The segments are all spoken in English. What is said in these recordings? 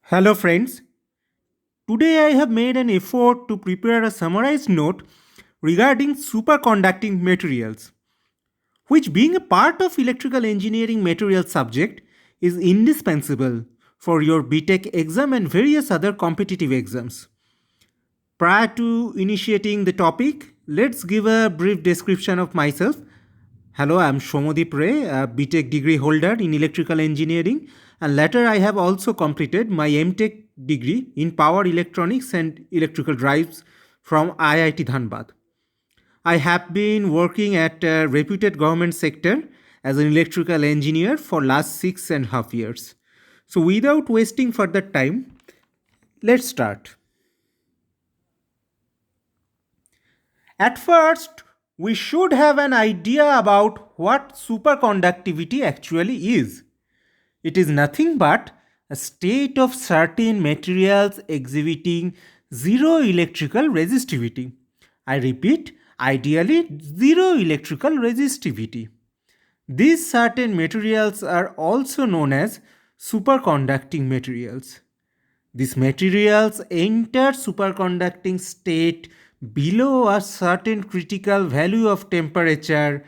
Hello, friends. Today I have made an effort to prepare a summarized note regarding superconducting materials, which, being a part of electrical engineering material subject, is indispensable for your BTech exam and various other competitive exams. Prior to initiating the topic, let's give a brief description of myself. Hello, I'm Shomodip Ray, a BTech degree holder in electrical engineering, and later I have also completed my MTech degree in power electronics and electrical drives from IIT Dhanbad. I have been working at a reputed government sector as an electrical engineer for last 6.5 years. So without wasting further time, let's start. At first, we should have an idea about what superconductivity actually is. It is nothing but a state of certain materials exhibiting zero electrical resistivity. I repeat, ideally zero electrical resistivity. These certain materials are also known as superconducting materials. These materials enter superconducting state below a certain critical value of temperature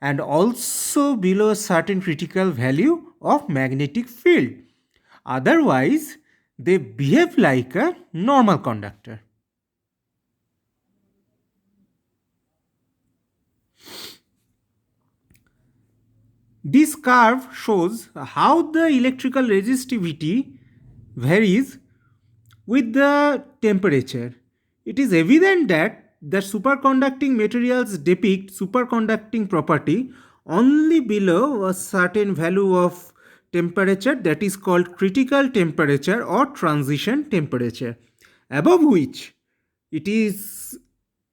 and also below a certain critical value of magnetic field. Otherwise, they behave like a normal conductor. This curve shows how the electrical resistivity varies with the temperature. It is evident that the superconducting materials depict superconducting property only below a certain value of temperature, that is called critical temperature or transition temperature, above which it is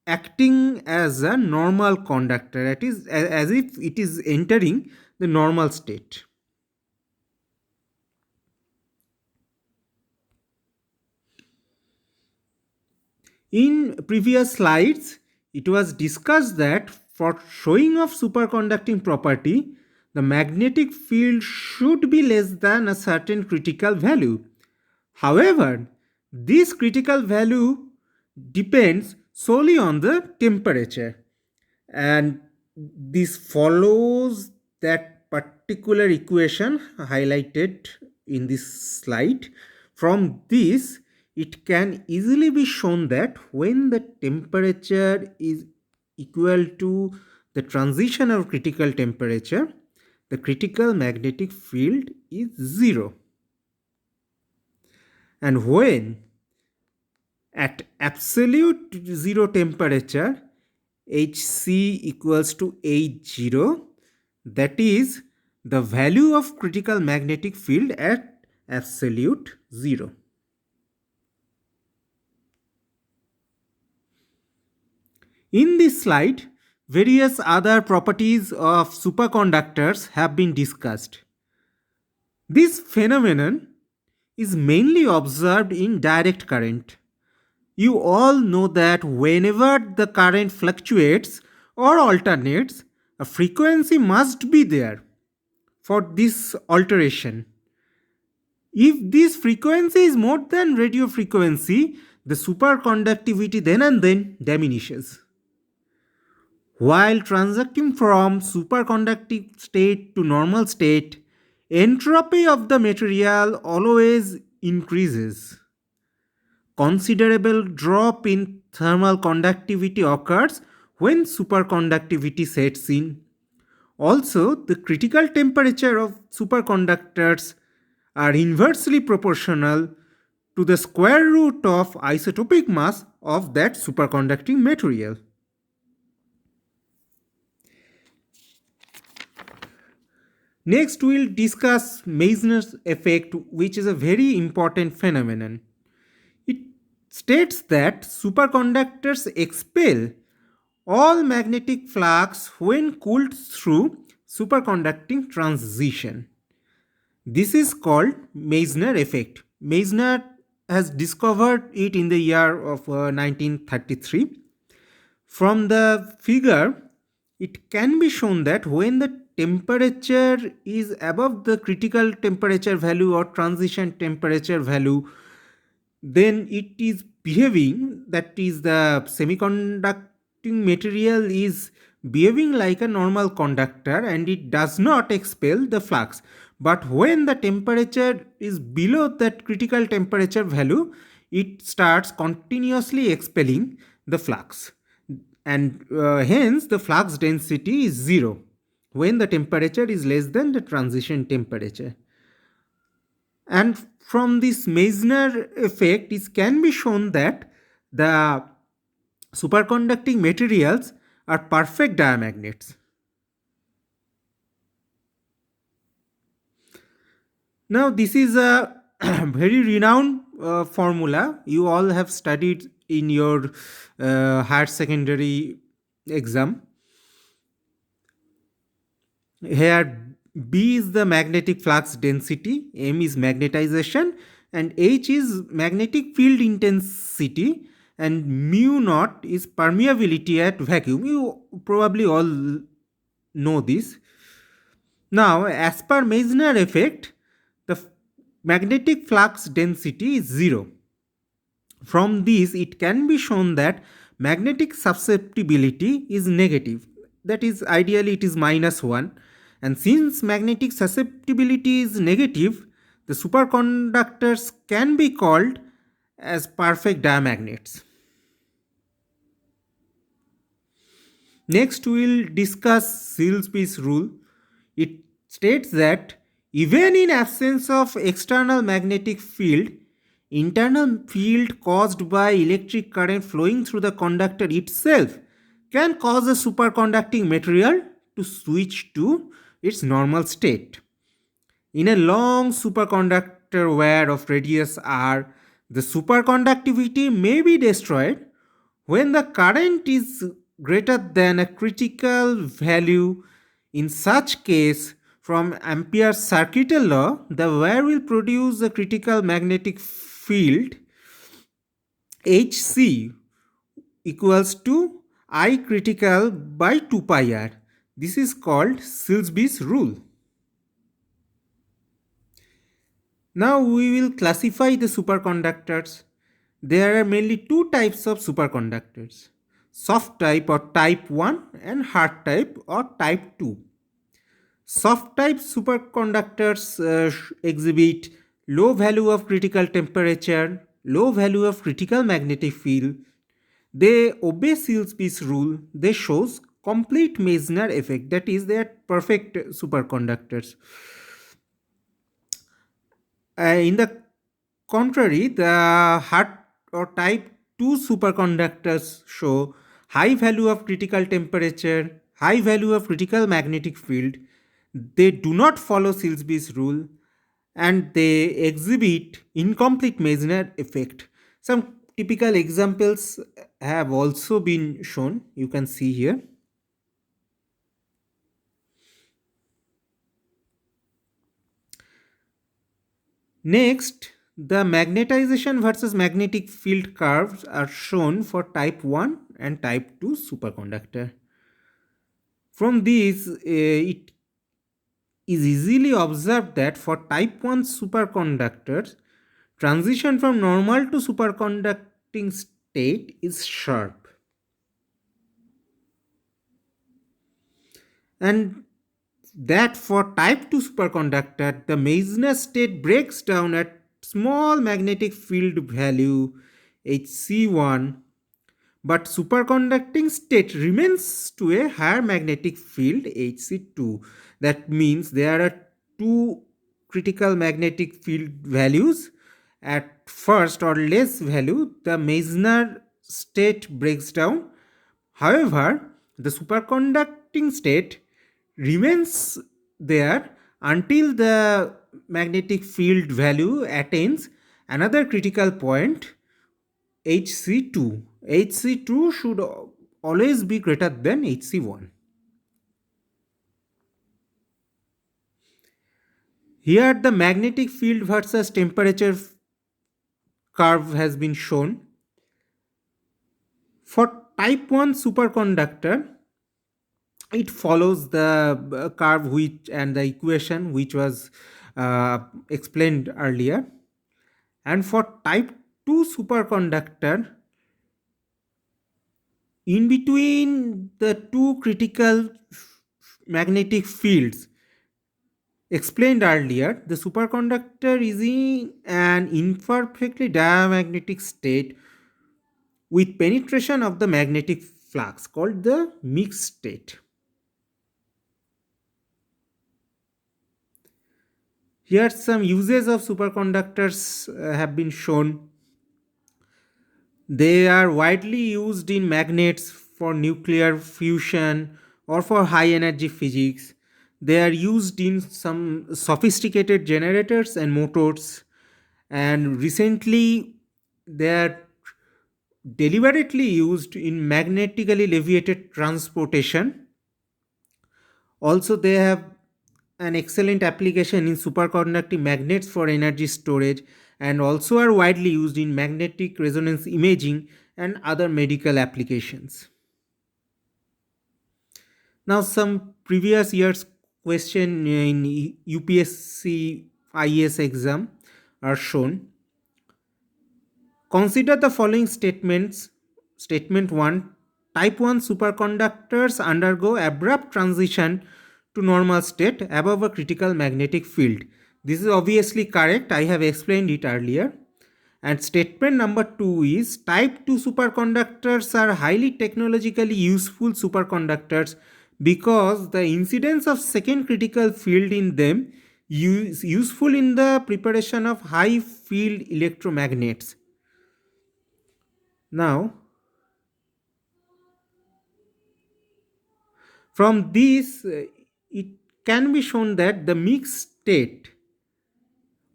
acting as a normal conductor. It is as if it is entering the normal state. In previous slides, it was discussed that for showing of superconducting property, the magnetic field should be less than a certain critical value. However, this critical value depends solely on the temperature, and this follows that particular equation highlighted in this slide. From this, it can easily be shown that when the temperature is equal to the transition of critical temperature, the critical magnetic field is zero. And when at absolute zero temperature, Hc equals to H0, that is the value of critical magnetic field at absolute zero. In this slide, various other properties of superconductors have been discussed. This phenomenon is mainly observed in direct current. You all know that whenever the current fluctuates or alternates, a frequency must be there for this alteration. If this frequency is more than radio frequency, the superconductivity then and then diminishes. While transiting from superconducting state to normal state, entropy of the material always increases. Considerable drop in thermal conductivity occurs when superconductivity sets in. Also, the critical temperature of superconductors are inversely proportional to the square root of isotopic mass of that superconducting material. Next, we'll discuss Meissner's effect, which is a very important phenomenon. It states that superconductors expel all magnetic flux when cooled through superconducting transition. This is called Meissner effect. Meissner has discovered it in the year of 1933. From the figure, it can be shown that when the temperature is above the critical temperature value or transition temperature value, then it is behaving, that is the semiconducting material is behaving like a normal conductor and it does not expel the flux. But when the temperature is below that critical temperature value, it starts continuously expelling the flux, and hence the flux density is zero when the temperature is less than the transition temperature. And from this Meissner effect, it can be shown that the superconducting materials are perfect diamagnets. Now, this is a very renowned formula you all have studied in your higher secondary exam. Here, B is the magnetic flux density, M is magnetization, and H is magnetic field intensity, and mu naught is permeability at vacuum. You probably all know this. Now, as per Meissner effect, the magnetic flux density is zero. From this, it can be shown that magnetic susceptibility is negative. That is, ideally, it is -1. And since magnetic susceptibility is negative, the superconductors can be called as perfect diamagnets. Next, we will discuss Silsby's rule. It states that even in absence of external magnetic field, internal field caused by electric current flowing through the conductor itself can cause a superconducting material to switch to its normal state. In a long superconductor wire of radius r, the superconductivity may be destroyed when the current is greater than a critical value. In such case, from Ampere's circuital law, the wire will produce a critical magnetic field Hc equals to I critical by 2 pi r. This is called Silsby's rule. Now we will classify the superconductors. There are mainly two types of superconductors: soft type or type 1 and hard type or type 2. Soft type superconductors exhibit low value of critical temperature, low value of critical magnetic field. They obey Silsby's rule. They shows complete Meissner effect, that is, they are perfect superconductors. In the contrary, the hard or type 2 superconductors show high value of critical temperature, high value of critical magnetic field. They do not follow Silsby's rule and they exhibit incomplete Meissner effect. Some typical examples have also been shown. You can see here. Next, the magnetization versus magnetic field curves are shown for type 1 and type 2 superconductor. From these, it is easily observed that for type 1 superconductors, transition from normal to superconducting state is sharp. And that for type 2 superconductor, the Meissner state breaks down at small magnetic field value Hc1, but superconducting state remains to a higher magnetic field Hc2. That means there are two critical magnetic field values. At first or less value, the Meissner state breaks down. However, the superconducting state remains there until the magnetic field value attains another critical point Hc2. Hc2 should always be greater than Hc1. Here the magnetic field versus temperature curve has been shown. For type 1 superconductor, it follows the curve which and the equation which was explained earlier. And for type 2 superconductor, in between the two critical magnetic fields explained earlier, the superconductor is in an imperfectly diamagnetic state with penetration of the magnetic flux called the mixed state. Here some uses of superconductors have been shown. They are widely used in magnets for nuclear fusion or for high energy physics. They are used in some sophisticated generators and motors, and recently they are deliberately used in magnetically leviated transportation. Also, they have an excellent application in superconducting magnets for energy storage, and also are widely used in magnetic resonance imaging and other medical applications. Now, some previous year's question in UPSC IAS exam are shown. Consider the following statements. Statement 1: Type 1 superconductors undergo abrupt transition to normal state above a critical magnetic field. This is obviously correct. I have explained it earlier. And statement number 2 is type 2 superconductors are highly technologically useful superconductors because the incidence of second critical field in them is useful in the preparation of high field electromagnets. Now, from this, it can be shown that the mixed state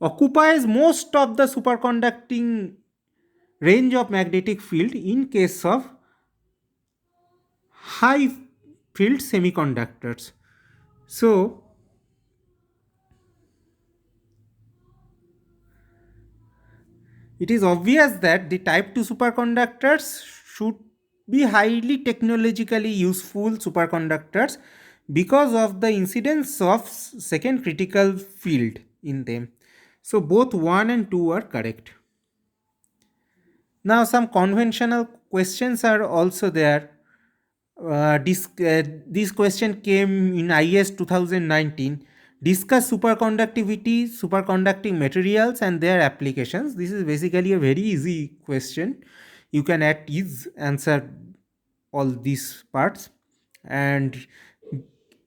occupies most of the superconducting range of magnetic field in case of high field semiconductors. So, it is obvious that the type 2 superconductors should be highly technologically useful superconductors because of the incidence of second critical field in them. So both 1 and 2 are correct. Now some conventional questions are also there. This question came in IS 2019. Discuss superconductivity, superconducting materials and their applications. This is basically a very easy question. You can at ease answer all these parts. And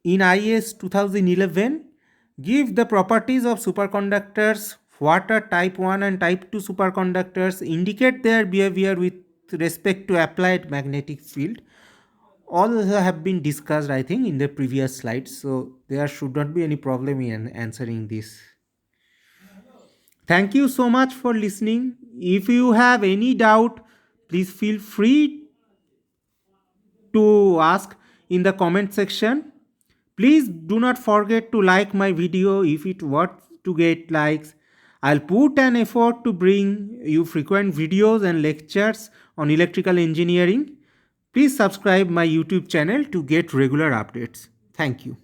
in IS 2011, give the properties of superconductors, what are type 1 and type 2 superconductors, indicate their behavior with respect to applied magnetic field. All have been discussed, I think, in the previous slides, so there should not be any problem in answering this. Thank you so much for listening. If you have any doubt, please feel free to ask in the comment section. Please do not forget to like my video if it worth to get likes. I'll put an effort to bring you frequent videos and lectures on electrical engineering. Please subscribe my YouTube channel to get regular updates. Thank you.